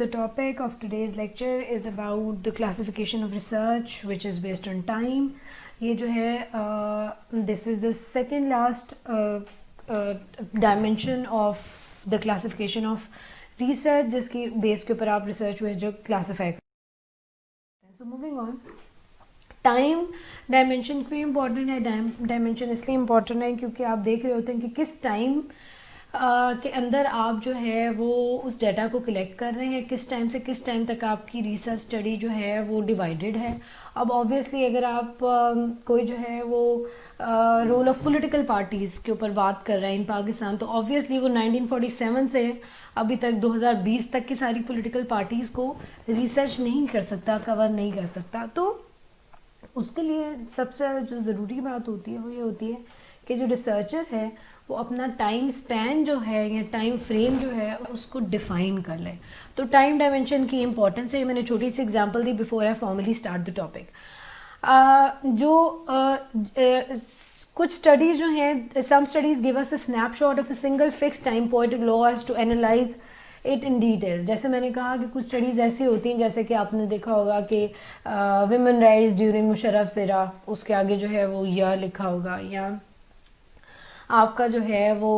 The topic of today's lecture is about the classification of research which is based on time. ये जो है this is the second last dimension of the classification of research जिसकी base के ऊपर आप research हुए जो classify करते हैं. So moving on, time dimension क्यों इम्पॉर्टेंट है? डायमेंशन इसलिए इम्पॉर्टेंट है क्योंकि आप देख रहे होते हैं कि किस टाइम के अंदर आप जो है वो उस डाटा को कलेक्ट कर रहे हैं, किस टाइम से किस टाइम तक आपकी रिसर्च स्टडी जो है वो डिवाइडेड है. अब ऑब्वियसली अगर आप कोई जो है वो रोल ऑफ पॉलिटिकल पार्टीज़ के ऊपर बात कर रहे हैं इन पाकिस्तान, तो ऑब्वियसली वो 1947 से अभी तक 2020 तक की सारी पॉलिटिकल पार्टीज़ को रिसर्च नहीं कर सकता, कवर नहीं कर सकता. तो उसके लिए सबसे जो ज़रूरी बात होती है वो ये होती है कि जो रिसर्चर है वो अपना टाइम स्पैन जो है या टाइम फ्रेम जो है उसको डिफ़ाइन कर ले. तो टाइम डायमेंशन की इम्पोर्टेंस है. मैंने छोटी सी एग्जांपल दी before I formally start the topic. कुछ स्टडीज़ जो हैं, some studies give us a snapshot of a single fix time point so as to analyse it in detail. जैसे मैंने कहा कि कुछ स्टडीज़ ऐसी होती हैं जैसे कि आपने देखा होगा कि विमेन राइट्स ड्यूरिंग मुशर्रफ सिरा, उसके आगे जो है वो ईयर लिखा होगा. या आपका जो है वो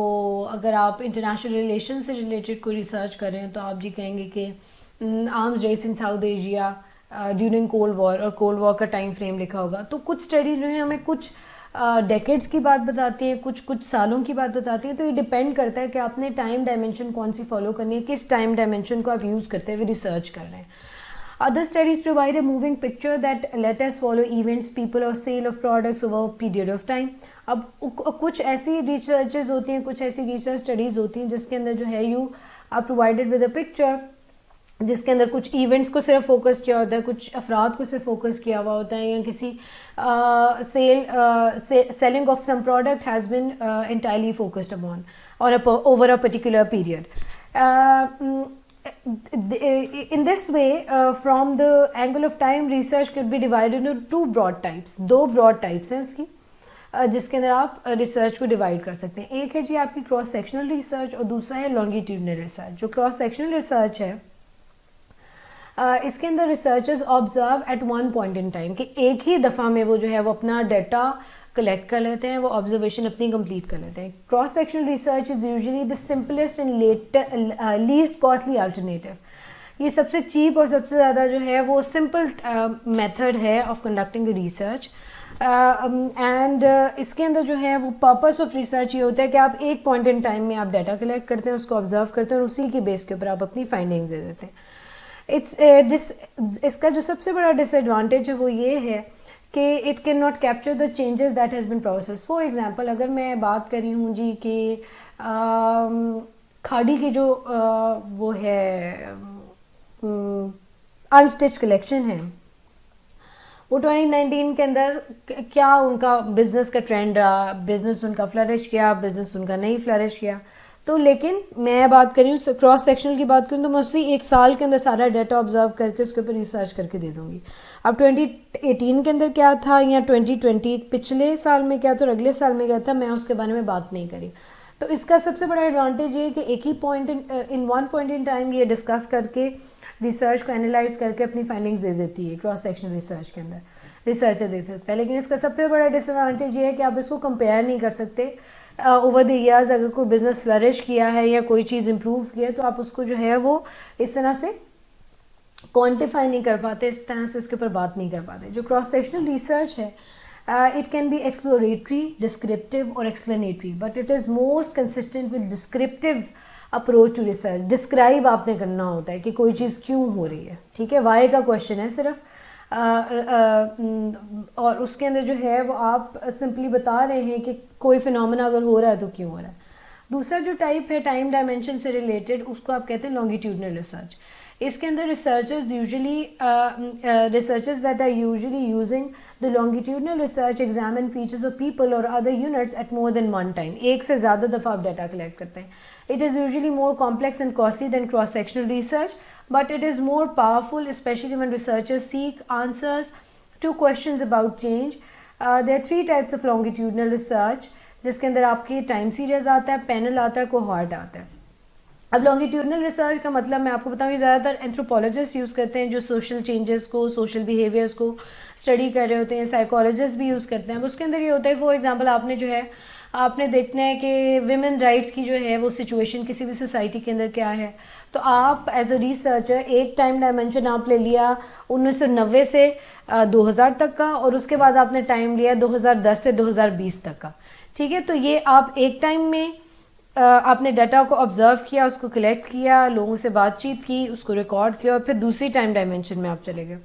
अगर आप इंटरनेशनल रिलेशन से रिलेटेड कोई रिसर्च कर रहे हैं तो आप जी कहेंगे कि arms race in South Asia during cold war, और कोल्ड वॉर का टाइम फ्रेम लिखा होगा. तो कुछ स्टडीज जो है हमें कुछ डेकेड्स की बात बताती हैं, कुछ सालों की बात बताती हैं. तो ये डिपेंड करता है कि आपने टाइम डायमेंशन कौन सी फॉलो करनी है, किस टाइम डायमेंशन को आप यूज़ करते हुए रिसर्च कर रहे हैं. Other studies provide a moving picture that let us follow events, people or sale of products over a period of time. अब कुछ ऐसी रिसर्चेज होती हैं, कुछ ऐसी रिसर्च स्टडीज़ होती हैं जिसके अंदर जो है you are provided with a picture जिसके अंदर कुछ इवेंट्स को सिर्फ फोकस किया होता है, कुछ अफराद को सिर्फ फोकस किया हुआ होता है, या किसी selling of some product has been entirely focused upon or over a particular period. In this way, from the angle of time, research could be divided into two broad types. दो broad types हैं उसकी जिसके अंदर आप research को divide कर सकते हैं. एक है जी आपकी क्रॉस सेक्शनल रिसर्च और दूसरा है लॉन्गिट्यूडनल रिसर्च. जो क्रॉस सेक्शनल रिसर्च है इसके अंदर researchers observe eight one point in time कि एक ही दफ़ा में वो जो है वो अपना डाटा कलेक्ट कर लेते हैं, वो ऑब्जर्वेशन अपनी कंप्लीट कर लेते हैं. Cross sectional research is usually the simplest and least costly alternative. ये सबसे चीप और सबसे ज़्यादा जो है वो सिंपल मेथड है ऑफ कंडक्टिंग रिसर्च. एंड इसके अंदर जो है वो पर्पस ऑफ रिसर्च ये होता है कि आप एक पॉइंट इन टाइम में आप डाटा कलेक्ट करते हैं, उसको ऑब्जर्व करते हैं और उसी के बेस के ऊपर आप अपनी फाइंडिंग्स दे देते हैं. इसका जो सबसे बड़ा डिसएडवांटेज है वो ये है कि it can not capture the changes that has been process. For example अगर मैं बात कर रही हूँ जी कि खादी की जो वो है अनस्टिच कलेक्शन है, वो 2019 के अंदर क्या उनका बिज़नेस का ट्रेंड रहा, बिज़नेस उनका फ्लरिश किया, बिज़नेस उनका नहीं फ्लरिश किया. तो लेकिन मैं बात कर रही हूँ क्रॉस सेक्शनल की बात करूँ तो मैं उसी एक साल के अंदर सारा डाटा ऑब्जर्व करके उसके ऊपर रिसर्च करके दे दूँगी. अब 2018 के अंदर क्या था या 2020 पिछले साल में क्या था और अगले साल में क्या था, मैं उसके बारे में बात नहीं करी. तो इसका सबसे बड़ा एडवांटेज ये है कि एक ही point in one point in time ये डिस्कस करके रिसर्च को एनालाइज करके अपनी फाइंडिंग्स दे देती है. क्रॉस सेक्शनल रिसर्च के अंदर रिसर्चर दे सकता है. लेकिन इसका सबसे बड़ा डिसएडवांटेज ये है कि आप इसको कंपेयर नहीं कर सकते. ओवर द ईयर्स अगर कोई बिज़नेस फ्लरिश किया है या कोई चीज़ इम्प्रूव की है तो आप उसको जो है वो इस तरह से क्वांटिफाई नहीं कर पाते, इस तरह से इसके ऊपर बात नहीं कर पाते. जो क्रॉस सेक्शनल रिसर्च है it can be exploratory, descriptive or explanatory, but it is most consistent with descriptive approach to research. Describe आपने करना होता है कि कोई चीज़ क्यों हो रही है, ठीक है, वाई का क्वेश्चन है सिर्फ. और उसके अंदर जो है वो आप सिंपली बता रहे हैं कि कोई फिनोमेना अगर हो रहा है तो क्यों हो रहा है. दूसरा जो टाइप है टाइम डायमेंशन से रिलेटेड उसको आप कहते हैं लॉन्गिट्यूडनल रिसर्च. इसके अंदर researchers that are usually using the longitudinal research examine features of people or other units at more than one time. एक से ज़्यादा दफ़ा आप डाटा कलेक्ट करते हैं. It is usually more complex and costly than cross sectional research, but it is more powerful, especially when researchers seek answers to questions about change. There are three types of longitudinal research, जिसके अंदर आपकी time series आता है, panel आता है, cohort आता है. अब लॉन्गिट्यूडनल रिसर्च का मतलब मैं आपको बताऊँ, ये ज़्यादातर एंथ्रोपोलॉजिस्ट यूज़ करते हैं जो सोशल चेंजेस को, सोशल बिहेवियर्स को स्टडी कर रहे होते हैं, साइकोलॉजिस्ट भी यूज़ करते हैं। अब उसके अंदर ये होता है, फॉर एग्जांपल आपने जो है आपने देखना है कि विमेन राइट्स की जो है वो सिचुएशन किसी भी सोसाइटी के अंदर क्या है, तो आप एज अ रिसर्चर एक टाइम डायमेंशन आप ले लिया 1990 से 2000 तक का, और उसके बाद आपने टाइम लिया 2010 से 2020 तक का, ठीक है। तो ये आप एक टाइम में आपने डाटा को ऑब्जर्व किया, उसको कलेक्ट किया, लोगों से बातचीत की, उसको रिकॉर्ड किया, और फिर दूसरी टाइम डायमेंशन में आप चले गए।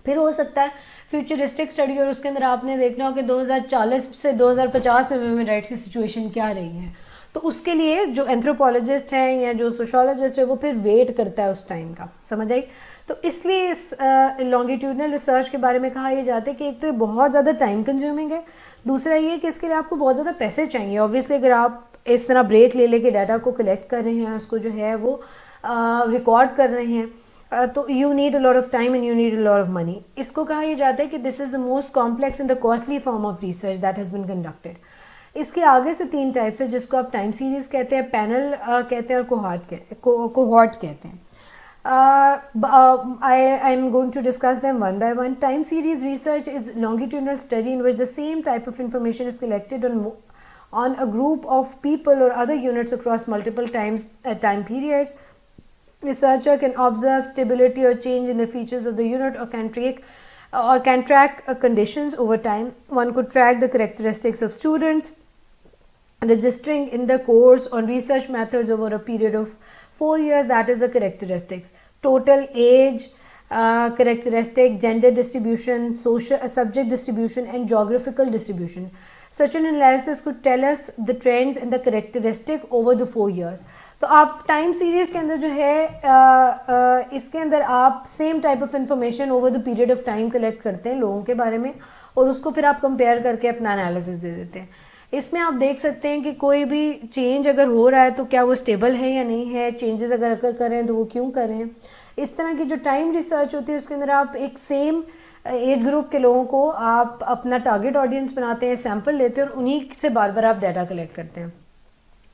फिर हो सकता है फ्यूचरिस्टिक स्टडी, और उसके अंदर आपने देखना हो कि 2040 से 2050 में वुमेन राइट्स की सिचुएशन क्या रही है। तो उसके लिए जो एंथ्रोपोलॉजिस्ट हैं या जो सोशोलॉजिस्ट है वो फिर वेट करता है उस टाइम का, समझ आई। तो इसलिए इस लॉन्गिट्यूडनल रिसर्च के बारे में कहा यह जाता है कि एक तो ये बहुत ज़्यादा टाइम कंज्यूमिंग है, दूसरा ये कि इसके लिए आपको बहुत ज़्यादा पैसे चाहिए। ऑब्वियसली अगर आप इस तरह ब्रेक ले लेके डाटा को कलेक्ट कर रहे हैं, उसको जो है वो रिकॉर्ड कर रहे हैं, तो you need a lot of time and you need a lot of money. इसको कहा यह जाता है कि this is the most complex and the costly form of research that has been conducted. इसके आगे से 3 टाइप्स है जिसको आप टाइम सीरीज कहते हैं, पैनल कहते हैं, और कोहॉर्ट कहते हैं। I am going to discuss them one by one. Time series research is longitudinal study in which the same type of information is collected on a group of people or other units across multiple time periods. Researcher can observe stability or change in the features of the unit, or can track conditions over time. One could track the characteristics of students registering in the course on research methods over a period of 4 years, that is the characteristics: total age, characteristic, gender distribution, social subject distribution, and geographical distribution. Such an analysis could tell us the trends and the characteristic over the 4 years. तो आप time series के अंदर जो है इसके अंदर आप same type of information over the period of time collect करते हैं लोगों के बारे में, और उसको फिर आप कंपेयर करके अपना एनालिसिस दे देते हैं। इसमें आप देख सकते हैं कि कोई भी चेंज अगर हो रहा है तो क्या वो स्टेबल है या नहीं है, चेंजेस अगर अगर कर रहे हैं तो वो क्यों कर रहे हैं। इस तरह की जो टाइम रिसर्च होती है उसके अंदर आप एक सेम एज ग्रुप के लोगों को आप अपना टारगेट ऑडियंस बनाते हैं, सैंपल लेते हैं और उन्हीं से बार बार आप डाटा कलेक्ट करते हैं।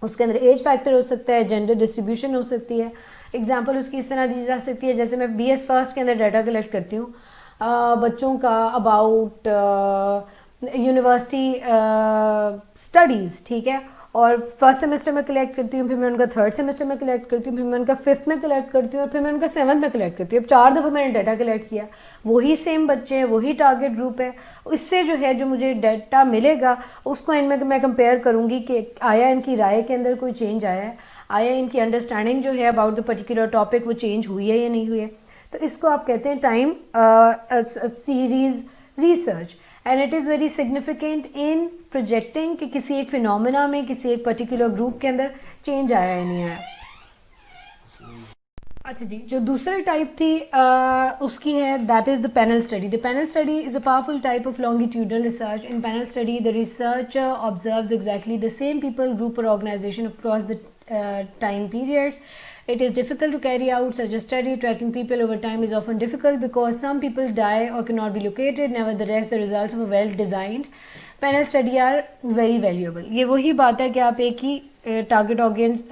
उसके अंदर एज फैक्टर हो सकता है, जेंडर डिस्ट्रीब्यूशन हो सकती है। एग्जांपल उसकी इस तरह दी जा सकती है, जैसे मैं BS फर्स्ट के अंदर डाटा कलेक्ट करती हूँ बच्चों का अबाउट यूनिवर्सिटी स्टडीज़, ठीक है, और फर्स्ट सेमेस्टर में कलेक्ट करती हूँ, फिर मैं उनका थर्ड सेमेस्टर में कलेक्ट करती हूँ, फिर मैं उनका फिफ्थ में कलेक्ट करती हूँ, और फिर मैं उनका 7th में कलेक्ट करती हूँ। अब 4 दफ़ा मैंने डाटा कलेक्ट किया, वही सेम बच्चे हैं, वही टारगेट ग्रुप है। इससे जो है जो मुझे डाटा मिलेगा उसको एंड में मैं कंपेयर करूँगी कि आया इनकी राय के अंदर कोई चेंज आया है, आया इनकी अंडरस्टैंडिंग जो है अबाउट द पर्टिकुलर टॉपिक वो चेंज हुई है या नहीं हुई है। तो इसको आप कहते हैं time series research, and it is very significant in projecting कि किसी एक फिनोमेना में किसी एक पर्टिकुलर ग्रुप के अंदर चेंज आया या नहीं आया। अच्छा जी, जो दूसरी टाइप थी उसकी है that is the panel study. The panel study is a powerful type of longitudinal research. In panel study the researcher observes exactly the same people, group or organisation across the time periods. It is difficult to carry out such a study. Tracking people over time is often difficult because some people die or cannot be located. Nevertheless, the results of a well-designed panel study are very valuable. ये वही बात है कि आप एक ही target audience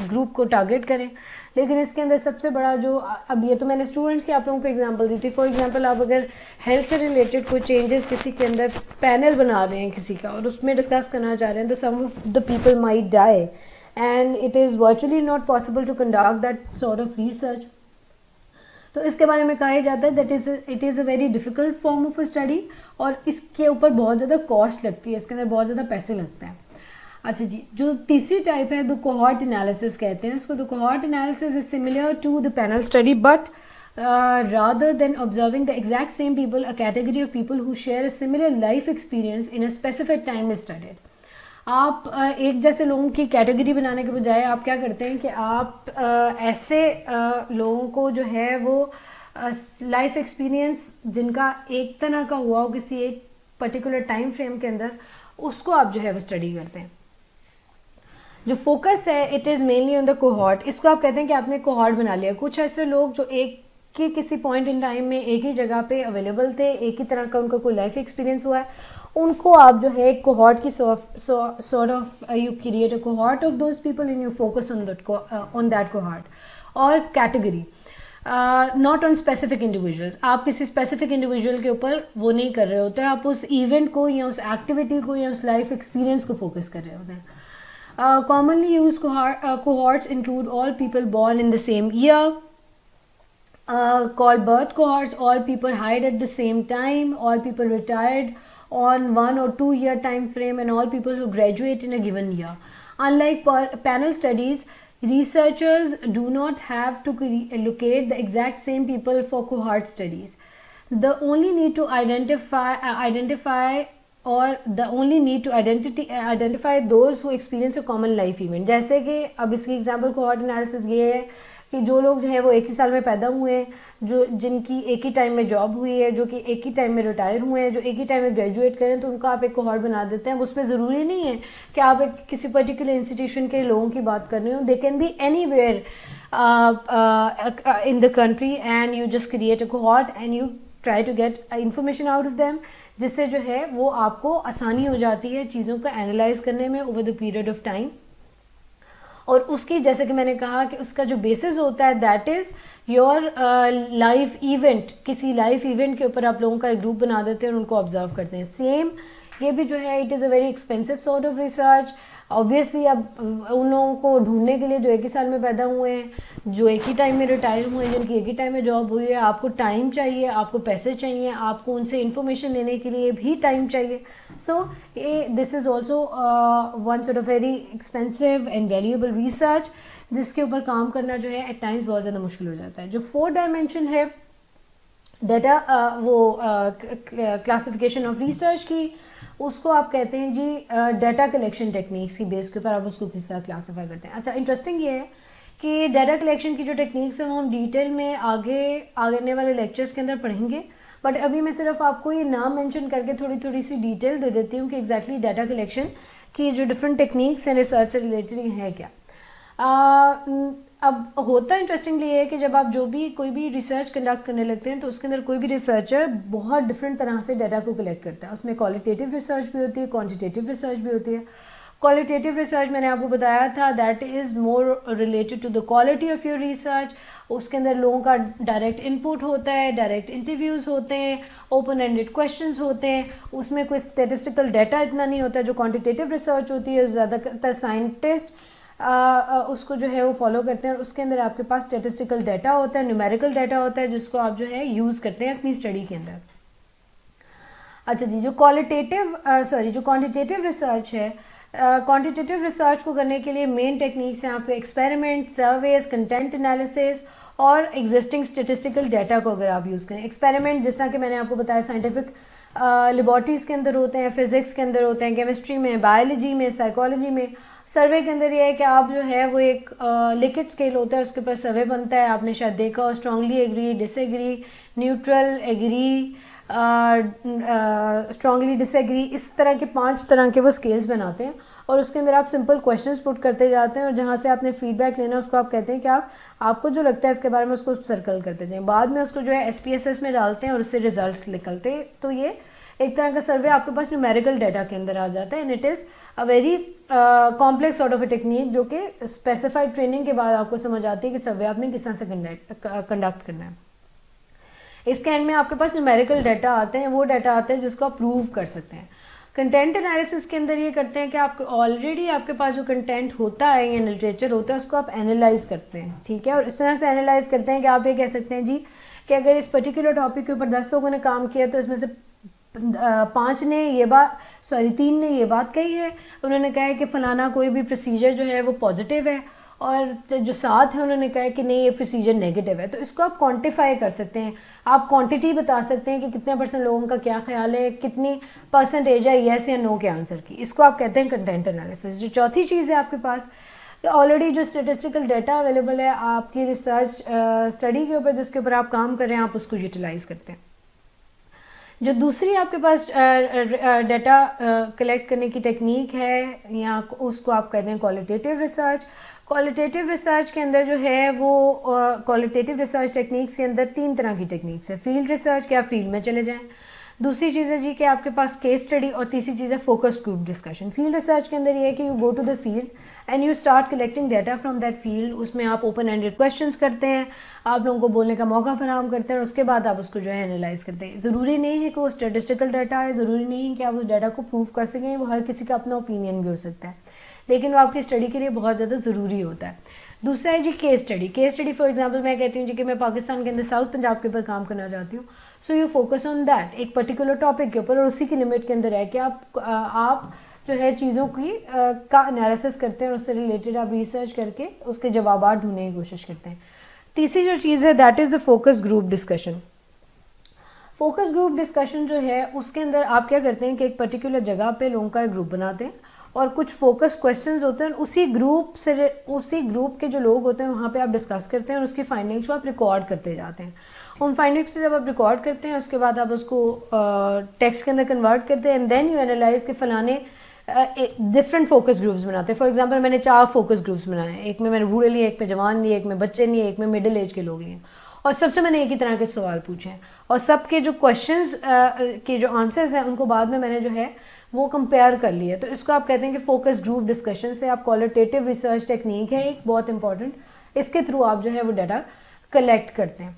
group को target करें, लेकिन इसके अंदर सबसे बड़ा जो, अब ये तो मैंने स्टूडेंट्स की आप लोगों को एग्जांपल दी थी। फॉर एग्जांपल आप अगर हेल्थ से रिलेटेड कोई चेंजेस किसी के अंदर पैनल बना रहे हैं किसी का और उसमें डिस्कस करना चाह रहे हैं, तो some of the people might die and it is virtually not possible to conduct that sort of research. तो इसके बारे में कहा जाता है that it is a very difficult form of a study, और इसके ऊपर बहुत ज़्यादा कॉस्ट लगती है, इसके अंदर बहुत ज़्यादा पैसे लगते हैं। अच्छा जी, जो तीसरी टाइप है द कोहॉर्ट एनालिसिस कहते हैं उसको। The cohort analysis is similar to the panel study, but rather than observing the exact same people, a category of people who share a similar life experience in a specific time is studied. आप एक जैसे लोगों की category बनाने के बजाय आप क्या करते हैं कि आप ऐसे लोगों को जो है वो लाइफ एक्सपीरियंस जिनका एक तरह का हुआ हो किसी एक पर्टिकुलर टाइम फ्रेम के अंदर, उसको आप जो है वो स्टडी करते हैं। जो फोकस है it is mainly on the cohort. इसको आप कहते हैं कि आपने कोहॉर्ट बना लिया, कुछ ऐसे लोग जो एक के किसी पॉइंट इन टाइम में एक ही जगह पे अवेलेबल थे, एक ही तरह का उनका कोई लाइफ एक्सपीरियंस हुआ है, उनको आप जो है कोहॉर्ट की sort of you create a cohort of those people and you focus on that cohort or category, not on specific individuals. आप किसी स्पेसिफिक इंडिविजुअल के ऊपर वो नहीं कर रहे होते, आप उस इवेंट को या उस एक्टिविटी को या उस लाइफ एक्सपीरियंस को फोकस कर रहे होते हैं। Commonly used cohorts include all people born in the same year, called birth cohorts, all people hired at the same time, all people retired on 1 or 2 year time frame, and all people who graduate in a given year. Unlike panel studies, researchers do not have to locate the exact same people for cohort studies. The only need to identify those who experience a common life event. जैसे कि अब इसकी example cohort analysis ये है कि जो लोग जो है वो एक ही साल में पैदा हुए हैं, जो जिनकी एक ही टाइम में जॉब हुई है, जो कि एक ही टाइम में रिटायर हुए हैं, जो एक ही टाइम में ग्रेजुएट करें, तो उनको आप एक कोहॉर्ट बना देते हैं। उसमें ज़रूरी नहीं है कि आप एक किसी पर्टिकुलर इंस्टीट्यूशन के लोगों की बात कर रहे हो, they can be anywhere in the country and you just create a cohort and you try to get information out of them, जिससे जो है वो आपको आसानी हो जाती है चीज़ों को एनालाइज करने में over the period of time. और उसकी जैसे कि मैंने कहा कि उसका जो बेसिस होता है that is your life event. किसी लाइफ इवेंट के ऊपर आप लोगों का एक ग्रुप बना देते हैं और उनको ऑब्जर्व करते हैं। सेम ये भी जो है it is a very expensive sort of research. Obviously अब उन लोगों को ढूंढने के लिए जो एक ही साल में पैदा हुए हैं, जो एक ही टाइम में रिटायर हुए हैं, जिनकी एक ही टाइम में जॉब हुई है, आपको टाइम चाहिए, आपको पैसे चाहिए, आपको उनसे इन्फॉर्मेशन लेने के लिए भी टाइम चाहिए। So this is also one sort of very expensive and valuable research, जिसके ऊपर काम करना जो है एट टाइम्स बहुत ज़्यादा मुश्किल हो जाता है। जो 4 डायमेंशन है डाटा वो क्लासिफिकेशन ऑफ रिसर्च की, उसको आप कहते हैं जी डाटा कलेक्शन टेक्निक्स की बेस के ऊपर आप उसको किस तरह क्लासीफाई करते हैं। अच्छा, इंटरेस्टिंग ये है कि डाटा कलेक्शन की जो टेक्निक्स हैं वो हम डिटेल में आने वाले लेक्चर्स के अंदर पढ़ेंगे, बट अभी मैं सिर्फ आपको ये नाम मेंशन करके थोड़ी सी डिटेल दे देती हूँ कि एग्जैक्टली डाटा कलेक्शन की जो डिफरेंट टेक्निक्स हैं रिसर्च से रिलेटेड है क्या। अब होता इंटरेस्टिंगली ये है कि जब आप जो भी कोई भी रिसर्च कंडक्ट करने लगते हैं तो उसके अंदर कोई भी रिसर्चर बहुत डिफरेंट तरह से डाटा को कलेक्ट करता है। उसमें क्वालिटेटिव रिसर्च भी होती है, क्वांटिटेटिव रिसर्च भी होती है। क्वालिटेटिव रिसर्च मैंने आपको बताया था that is more related to the quality of your research. उसके अंदर लोगों का डायरेक्ट इनपुट होता है, डायरेक्ट इंटरव्यूज़ होते हैं, ओपन एंडेड क्वेश्चंस होते हैं, उसमें कोई स्टेटिस्टिकल डाटा इतना नहीं होता। जो क्वांटिटेटिव रिसर्च होती है ज़्यादातर साइंटिस्ट उसको जो है वो फॉलो करते हैं और उसके अंदर आपके पास स्टेटिस्टिकल डाटा होता है, न्यूमेरिकल डाटा होता है, जिसको आप जो है यूज़ करते हैं अपनी स्टडी के अंदर। अच्छा जी, जो क्वांटिटेटिव रिसर्च है, क्वांटिटेटिव रिसर्च को करने के लिए मेन टेक्निक्स हैं आपके एक्सपेरिमेंट, सर्वेज, कंटेंट एनालिसिस और एग्जिस्टिंग स्टेटिस्टिकल डाटा को अगर आप यूज़ करें। एक्सपेरिमेंट जैसा कि मैंने आपको बताया साइंटिफिक लेबॉर्ट्रीज़ के अंदर होते हैं, फिज़िक्स के अंदर होते हैं, केमिस्ट्री में, बायोलॉजी में, साइकोलॉजी में। सर्वे के अंदर ये है कि आप जो है वो एक लिखित स्केल होता है, उसके ऊपर सर्वे बनता है। आपने शायद देखा हो, strongly agree, disagree, neutral, agree, strongly disagree, इस तरह के 5 तरह के वो स्केल्स बनाते हैं और उसके अंदर आप सिंपल क्वेश्चंस पुट करते जाते हैं और जहाँ से आपने फीडबैक लेना है उसको आप कहते हैं कि आपको जो लगता है इसके बारे में उसको सर्कल करते जाएं। बाद में उसको जो है SPSS में डालते हैं और उससे रिजल्ट निकलते हैं। तो ये एक तरह का सर्वे आपके पास न्यूमेरिकल डाटा के अंदर आ जाता है and it is a very complex sort of a technique जो कि स्पेसिफाइड ट्रेनिंग के बाद आपको समझ आती है कि सर्वे आपने किस तरह से कंडक्ट करना है। इसके एंड में आपके पास न्यूमेरिकल डाटा आते हैं, वो डाटा आते हैं जिसको आप प्रूव कर सकते हैं। कंटेंट एनालिसिस के अंदर ये करते हैं कि आपको ऑलरेडी आपके पास जो कंटेंट होता है या लिटरेचर होता है उसको आप एनालाइज करते हैं, ठीक है। और इस तरह से एनालाइज करते हैं कि आप ये कह सकते हैं जी कि अगर इस पर्टिकुलर टॉपिक के ऊपर 10 लोगों ने काम किया तो इसमें से 3 ने ये बात कही है, उन्होंने कहा है कि फ़लाना कोई भी प्रोसीजर जो है वो पॉजिटिव है, और जो 7 है उन्होंने कहा है कि नहीं ये प्रोसीजर नेगेटिव है। तो इसको आप क्वांटिफाई कर सकते हैं, आप क्वांटिटी बता सकते हैं कि कितने % लोगों का क्या ख्याल है, कितनी % है येस या नो के आंसर की। इसको आप कहते हैं कंटेंट एनालिसिस। जो चौथी चीज़ है आपके पास कि ऑलरेडी जो स्टेटिस्टिकल डाटा अवेलेबल है आपकी रिसर्च स्टडी के ऊपर, जिसके ऊपर आप काम कर रहे हैं, आप उसको यूटिलाइज़ करते हैं। जो दूसरी आपके पास डाटा कलेक्ट करने की टेक्निक है या उसको आप कहते हैं क्वालिटेटिव रिसर्च। क्वालिटेटिव रिसर्च के अंदर जो है वो क्वालिटेटिव रिसर्च टेक्निक्स के अंदर 3 तरह की टेक्निक्स है। फील्ड रिसर्च, कि आप फील्ड में चले जाएं। दूसरी चीज़ है जी कि आपके पास केस स्टडी, और तीसरी चीज़ है focus group discussion. Field research के अंदर ये है कि you go to the field and you start collecting data from that field. उसमें आप ओपन एंडेड क्वेश्चंस करते हैं, आप लोगों को बोलने का मौका फराहम करते हैं, और उसके बाद आप उसको जो है एनालाइज करते हैं। ज़रूरी नहीं है कि वो स्टेटिस्टिकल डाटा है, ज़रूरी नहीं है कि आप उस डाटा को प्रूव कर सकें, वो हर किसी का अपना ओपिनियन भी हो सकता है, लेकिन वो आपकी स्टडी के लिए बहुत ज़्यादा ज़रूरी होता है। दूसरा है जी case study. Case study for example मैं कहती हूँ जी कि मैं पाकिस्तान के अंदर साउथ पंजाब के ऊपर काम करना चाहती हूँ, so you focus on that, एक पर्टिकुलर टॉपिक के ऊपर, और उसी की लिमिट के अंदर है कि आप जो है चीज़ों की का एनालिसिस करते हैं, उससे रिलेटेड आप रिसर्च करके उसके जवाब ढूंढने की कोशिश करते हैं। तीसरी जो चीज़ है that is the focus group discussion. Focus group discussion जो है उसके अंदर आप क्या करते हैं कि एक पर्टिकुलर जगह पे लोगों का एक ग्रुप बनाते हैं, और कुछ फोकस क्वेश्चंस होते हैं, उसी ग्रुप के जो लोग होते हैं वहाँ पे आप डिस्कस करते हैं, और उसकी फाइंडिंग्स को आप रिकॉर्ड करते जाते हैं। उन फाइंडिंग्स से जब आप रिकॉर्ड करते हैं उसके बाद आप उसको टेक्स्ट के अंदर कन्वर्ट करते हैं, एंड देन यू एनालाइज के फलाने डिफरेंट फोकस ग्रुप्स बनाते हैं। फॉर एग्जांपल मैंने 4 फोकस ग्रुप्स बनाए हैं, एक में मैंने बूढ़े लिए, एक में जवान लिए, एक में बच्चे लिए, एक में मिडिल एज के लोग लिए, और सबसे मैंने एक ही तरह के सवाल पूछे हैं, और सबके जो क्वेश्चंस के जो आंसर्स हैं उनको बाद में मैंने जो है वो कंपेयर कर लिया। तो इसको आप कहते हैं कि फोकस ग्रुप डिस्कशन से आप क्वालिटेटिव रिसर्च टेक्निक है एक बहुत इंपॉर्टेंट, इसके थ्रू आप जो है वो डाटा कलेक्ट करते हैं।